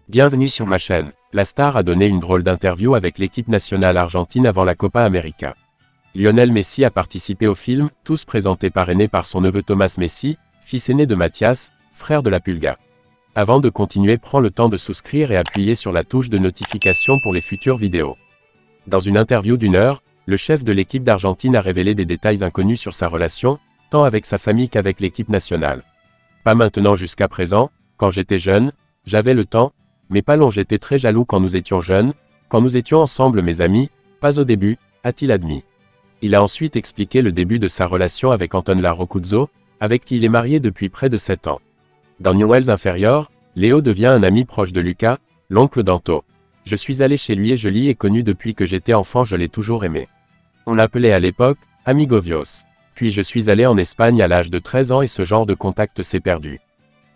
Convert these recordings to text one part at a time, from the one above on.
Bienvenue sur ma chaîne. La star a donné une drôle d'interview avec l'équipe nationale argentine avant la Copa América. Lionel Messi a participé au film, tous présentés parrainé par son neveu Thomas Messi, fils aîné de Mathias, frère de la Pulga. Avant de continuer, prends le temps de souscrire et appuyer sur la touche de notification pour les futures vidéos. Dans une interview d'1 heure, le chef de l'équipe d'Argentine a révélé des détails inconnus sur sa relation, tant avec sa famille qu'avec l'équipe nationale. Pas maintenant jusqu'à présent, quand j'étais jeune, j'avais le temps, mais pas long, j'étais très jaloux quand nous étions jeunes, quand nous étions ensemble mes amis, pas au début, a-t-il admis. Il a ensuite expliqué le début de sa relation avec Antonella Roccuzzo, avec qui il est marié depuis près de 7 ans. Dans Newell's Inferior, Léo devient un ami proche de Lucas, l'oncle d'Anto. Je suis allé chez lui et je l'y ai connu depuis que j'étais enfant, je l'ai toujours aimé. On l'appelait à l'époque, Amigovios. Puis je suis allé en Espagne à l'âge de 13 ans et ce genre de contact s'est perdu.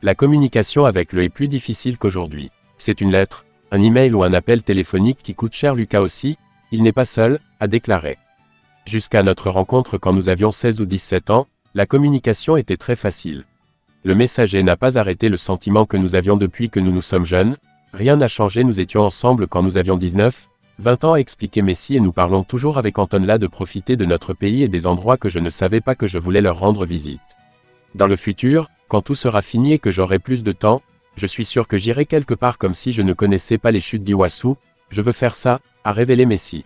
La communication avec le est plus difficile qu'aujourd'hui. C'est une lettre, un email ou un appel téléphonique qui coûte cher. Lucas aussi, il n'est pas seul, a déclaré. Jusqu'à notre rencontre quand nous avions 16 ou 17 ans, la communication était très facile. Le messager n'a pas arrêté le sentiment que nous avions depuis que nous sommes jeunes, rien n'a changé, nous étions ensemble quand nous avions 19, 20 ans a expliqué Messi et nous parlons toujours avec Antonella de profiter de notre pays et des endroits que je ne savais pas que je voulais leur rendre visite. Dans le futur, quand tout sera fini et que j'aurai plus de temps, je suis sûr que j'irai quelque part comme si je ne connaissais pas les chutes d'Iguassou, je veux faire ça, a révélé Messi.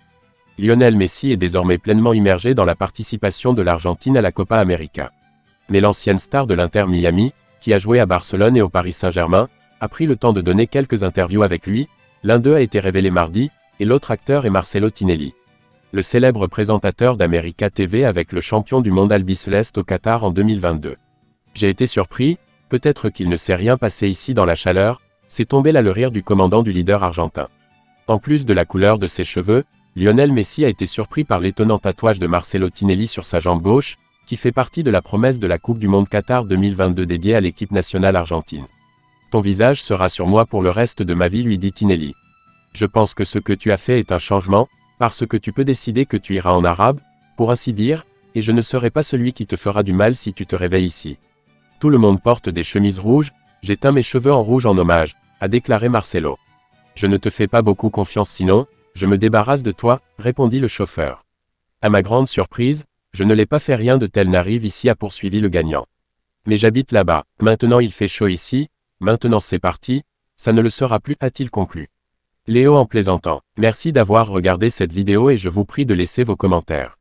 Lionel Messi est désormais pleinement immergé dans la participation de l'Argentine à la Copa América. Mais l'ancienne star de l'Inter Miami, qui a joué à Barcelone et au Paris Saint-Germain, a pris le temps de donner quelques interviews avec lui, l'un d'eux a été révélé mardi, et l'autre acteur est Marcelo Tinelli. Le célèbre présentateur d'América TV avec le champion du monde albiceleste au Qatar en 2022. J'ai été surpris, peut-être qu'il ne s'est rien passé ici dans la chaleur, c'est tombé là le rire du commandant du leader argentin. En plus de la couleur de ses cheveux, Lionel Messi a été surpris par l'étonnant tatouage de Marcelo Tinelli sur sa jambe gauche, qui fait partie de la promesse de la Coupe du Monde Qatar 2022 dédiée à l'équipe nationale argentine. Ton visage sera sur moi pour le reste de ma vie, lui dit Tinelli. Je pense que ce que tu as fait est un changement, parce que tu peux décider que tu iras en arabe, pour ainsi dire, et je ne serai pas celui qui te fera du mal si tu te réveilles ici. Tout le monde porte des chemises rouges, j'ai teint mes cheveux en rouge en hommage, a déclaré Marcelo. Je ne te fais pas beaucoup confiance sinon, je me débarrasse de toi, répondit le chauffeur. À ma grande surprise, je ne l'ai pas fait, rien de tel n'arrive ici, a poursuivi le gagnant. Mais j'habite là-bas, maintenant il fait chaud ici, maintenant c'est parti, ça ne le sera plus, a-t-il conclu. Léo en plaisantant. Merci d'avoir regardé cette vidéo et je vous prie de laisser vos commentaires.